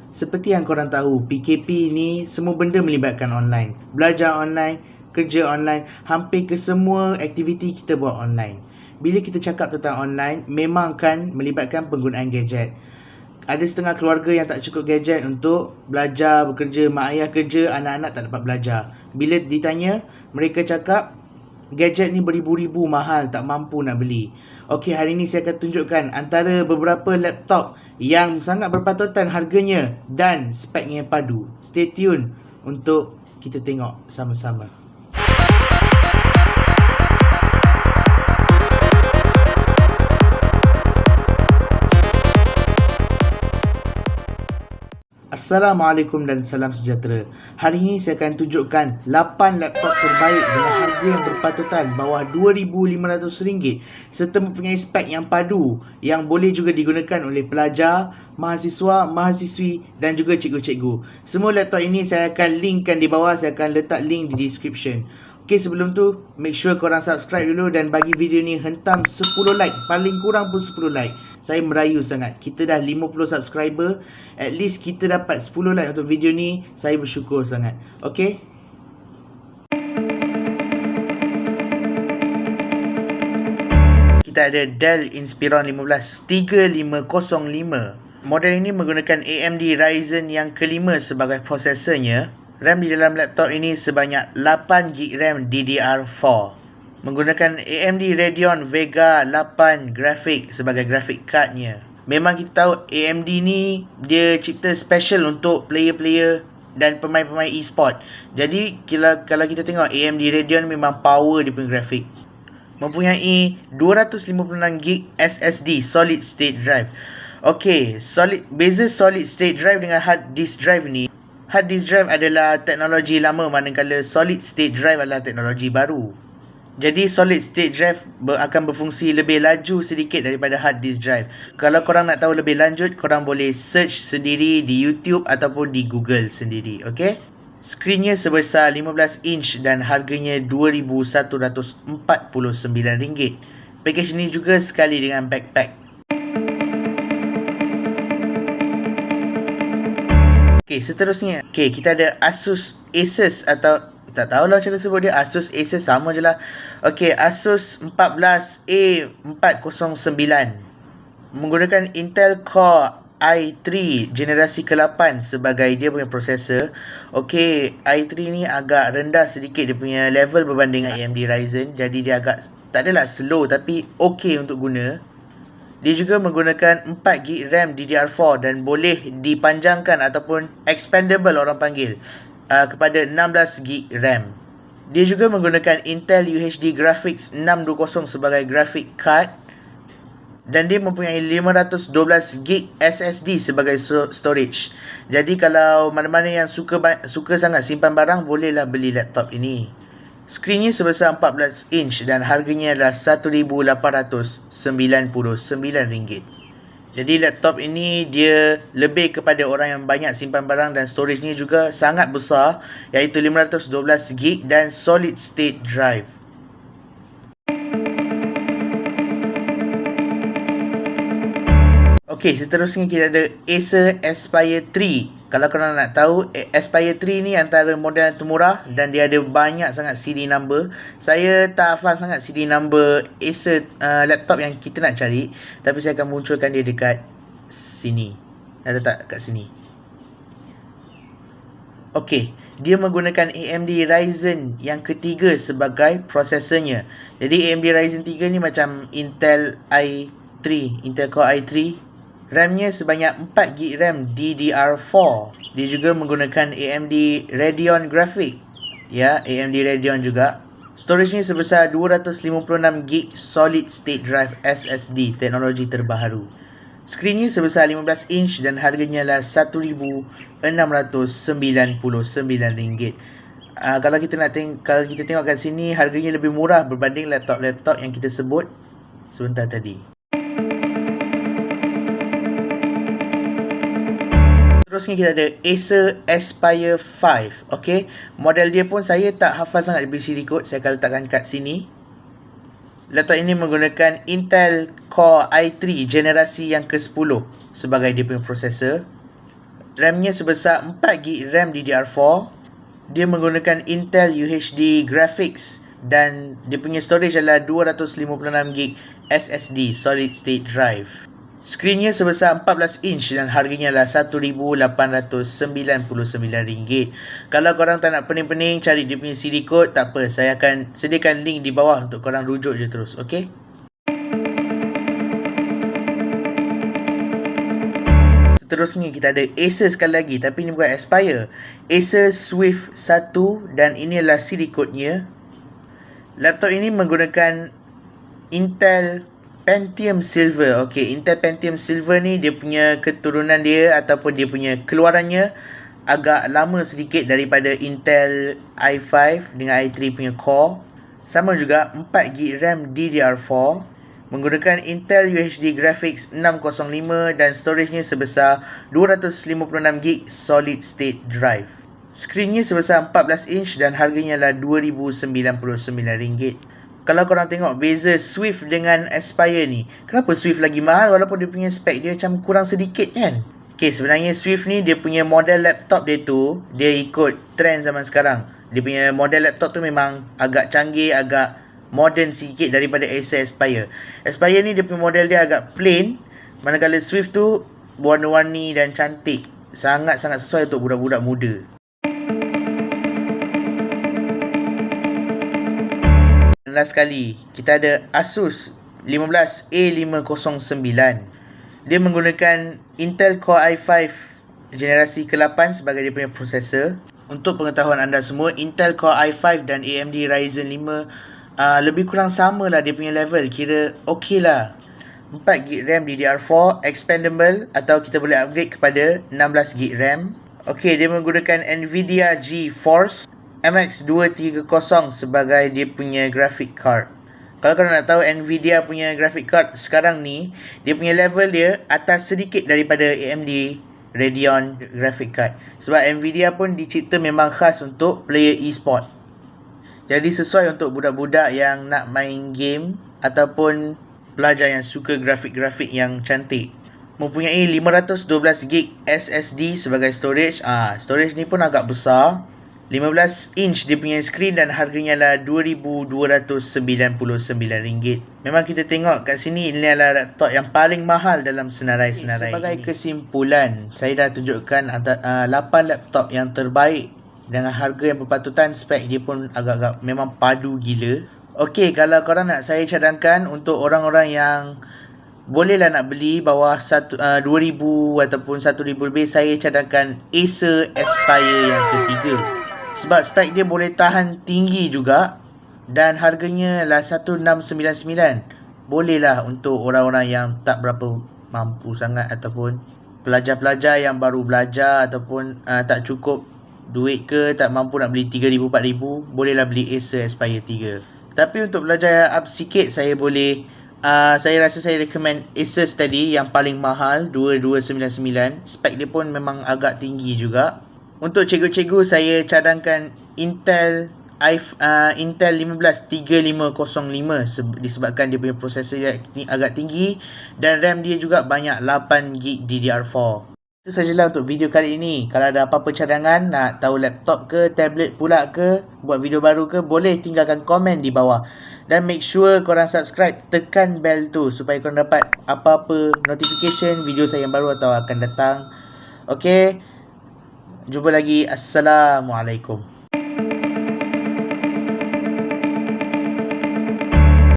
Seperti yang korang tahu, PKP ni semua benda melibatkan online. Belajar online, kerja online, hampir ke semua aktiviti kita buat online. Bila kita cakap tentang online, memang kan melibatkan penggunaan gadget. Ada setengah keluarga yang tak cukup gadget untuk belajar, bekerja, mak ayah kerja, anak-anak tak dapat belajar. Bila ditanya, mereka cakap gadget ni beribu-ribu mahal, tak mampu nak beli. Okey, hari ni saya akan tunjukkan antara beberapa laptop yang sangat berpatutan harganya dan speknya padu. Stay tune untuk kita tengok sama-sama. Assalamualaikum dan salam sejahtera. Hari ini saya akan tunjukkan 8 laptop terbaik dengan harga yang berpatutan bawah RM2,500 serta mempunyai spek yang padu yang boleh juga digunakan oleh pelajar, mahasiswa, mahasiswi dan juga cikgu-cikgu. Semua laptop ini saya akan linkkan di bawah, saya akan letak link di description. Okey, sebelum tu make sure korang subscribe dulu dan bagi video ni hentam 10 like, paling kurang pun 10 like. Saya merayu sangat. Kita dah 50 subscriber, at least kita dapat 10 like untuk video ni. Saya bersyukur sangat. Okey. Kita ada Dell Inspiron 15 3505. Model ini menggunakan AMD Ryzen yang kelima sebagai prosesornya. RAM di dalam laptop ini sebanyak 8GB RAM DDR4. Menggunakan AMD Radeon Vega 8 grafik sebagai grafik cardnya. Memang kita tahu AMD ni dia cipta special untuk player-player dan pemain-pemain e-sport. Jadi kalau kita tengok AMD Radeon memang power dia punya grafik. Mempunyai 256GB SSD solid state drive. Okey, beza solid state drive dengan hard disk drive ni. Hard disk drive adalah teknologi lama, manakala solid state drive adalah teknologi baru. Jadi solid state drive akan berfungsi lebih laju sedikit daripada hard disk drive. Kalau korang nak tahu lebih lanjut, korang boleh search sendiri di YouTube ataupun di Google sendiri. Okey? Skrinnya sebesar 15 inch dan harganya RM2,149. Package ini juga sekali dengan backpack. Okey, seterusnya. Okey, kita ada Asus atau tak tahulah cara sebut dia. Asus sama je lah. Okey, Asus 14A409 menggunakan Intel Core i3 generasi ke-8 sebagai dia punya prosesor. Okey, i3 ni agak rendah sedikit dia punya level berbanding AMD Ryzen. Jadi dia agak tak adalah slow tapi okey untuk guna. Dia juga menggunakan 4GB RAM DDR4 dan boleh dipanjangkan ataupun expandable orang panggil kepada 16GB RAM. Dia juga menggunakan Intel UHD Graphics 620 sebagai graphic card dan dia mempunyai 512GB SSD sebagai storage. Jadi kalau mana-mana yang suka sangat simpan barang, bolehlah beli laptop ini. Skrinnya sebesar 14 inch dan harganya adalah RM1,899. Jadi laptop ini dia lebih kepada orang yang banyak simpan barang dan storage-nya juga sangat besar, iaitu 512GB dan solid state drive. Okey, seterusnya kita ada Acer Aspire 3. Kalau korang nak tahu, Aspire 3 ni antara model termurah dan dia ada banyak sangat CD number. Saya tak hafal sangat CD number Acer laptop yang kita nak cari, tapi saya akan munculkan dia dekat sini. Ada tak kat sini? Okey, dia menggunakan AMD Ryzen yang ketiga sebagai prosesornya. Jadi AMD Ryzen 3 ni macam Intel Core i3. RAM-nya sebanyak 4GB RAM DDR4. Dia juga menggunakan AMD Radeon grafik. Ya, AMD Radeon juga. Storage-nya sebesar 256GB solid state drive SSD teknologi terbaru. Skrinnya sebesar 15 inch dan harganya adalah RM1,699. Kalau kita tengok kat sini, harganya lebih murah berbanding laptop-laptop yang kita sebut sebentar tadi. Terusnya kita ada Acer Aspire 5. Okey, model dia pun saya tak hafal sangat dia punya serial code. Saya akan letakkan kat sini. Laptop ini menggunakan Intel Core i3 generasi yang ke-10 sebagai dia punya prosesor. RAM-nya sebesar 4GB RAM DDR4. Dia menggunakan Intel UHD graphics dan dia punya storage adalah 256GB SSD solid state drive. Skrinnya sebesar 14 inch dan harganya adalah RM1,899. Kalau korang tak nak pening-pening cari dia punya CD code, tak apa, saya akan sediakan link di bawah untuk korang rujuk je terus, okey? Seterusnya kita ada Acer sekali lagi, tapi ni bukan Aspire. Acer Swift 1 dan ini adalah CD code-nya. Laptop ini menggunakan Intel Pentium Silver. Okey, Intel Pentium Silver ni dia punya keturunan dia ataupun dia punya keluarannya agak lama sedikit daripada Intel i5 dengan i3 punya core. Sama juga 4GB RAM DDR4. Menggunakan Intel UHD Graphics 605 dan storage-nya sebesar 256GB solid state drive. Skrinnya sebesar 14 inch dan harganya adalah RM2,099. Kalau korang tengok beza Swift dengan Aspire ni, kenapa Swift lagi mahal walaupun dia punya spek dia macam kurang sedikit kan? Okay, sebenarnya Swift ni dia punya model laptop dia tu, dia ikut trend zaman sekarang. Dia punya model laptop tu memang agak canggih, agak modern sikit daripada Acer Aspire. Aspire ni dia punya model dia agak plain, manakala Swift tu warna-warni dan cantik. Sangat-sangat sesuai untuk budak-budak muda. Dan last sekali, kita ada Asus 15A509. Dia menggunakan Intel Core i5 generasi ke-8 sebagai dia punya prosesor. Untuk pengetahuan anda semua, Intel Core i5 dan AMD Ryzen 5 lebih kurang sama lah dia punya level. Kira okey lah. 4GB RAM DDR4 expandable atau kita boleh upgrade kepada 16GB RAM. Okey, dia menggunakan Nvidia GeForce MX 230 sebagai dia punya graphic card. Kalau korang nak tahu Nvidia punya graphic card sekarang ni, dia punya level dia atas sedikit daripada AMD Radeon graphic card. Sebab Nvidia pun dicipta memang khas untuk player e-sport. Jadi sesuai untuk budak-budak yang nak main game ataupun pelajar yang suka grafik-grafik yang cantik. Mempunyai 512GB SSD sebagai storage. Storage ni pun agak besar. 15 inch dia punya skrin dan harganya adalah RM2,299. Memang kita tengok kat sini ini adalah laptop yang paling mahal dalam senarai-senarai. Sebagai kesimpulan, saya dah tunjukkan 8 laptop yang terbaik dengan harga yang berpatutan. Spek dia pun agak-agak memang padu gila. Okey, kalau korang nak saya cadangkan untuk orang-orang yang bolehlah nak beli bawah 2,000 ataupun 1,000 lebih, saya cadangkan Acer Aspire yang ketiga. Sebab spek dia boleh tahan tinggi juga dan harganya lah 1,699. Bolehlah untuk orang-orang yang tak berapa mampu sangat ataupun pelajar-pelajar yang baru belajar ataupun tak cukup duit ke, tak mampu nak beli 3,000, 4,000, bolehlah beli Acer Aspire 3. Tapi untuk belajar up sikit, saya rasa saya recommend Acer tadi yang paling mahal, 2,299. Spek dia pun memang agak tinggi juga. Untuk cikgu-cikgu, saya cadangkan Intel 153505 disebabkan dia punya prosesor ni agak tinggi dan RAM dia juga banyak, 8GB DDR4. Itu sajalah untuk video kali ini. Kalau ada apa-apa cadangan, nak tahu laptop ke, tablet pula ke, buat video baru ke, boleh tinggalkan komen di bawah. Dan make sure korang subscribe, tekan bell tu supaya korang dapat apa-apa notification video saya yang baru atau akan datang. Okay, jumpa lagi. Assalamualaikum.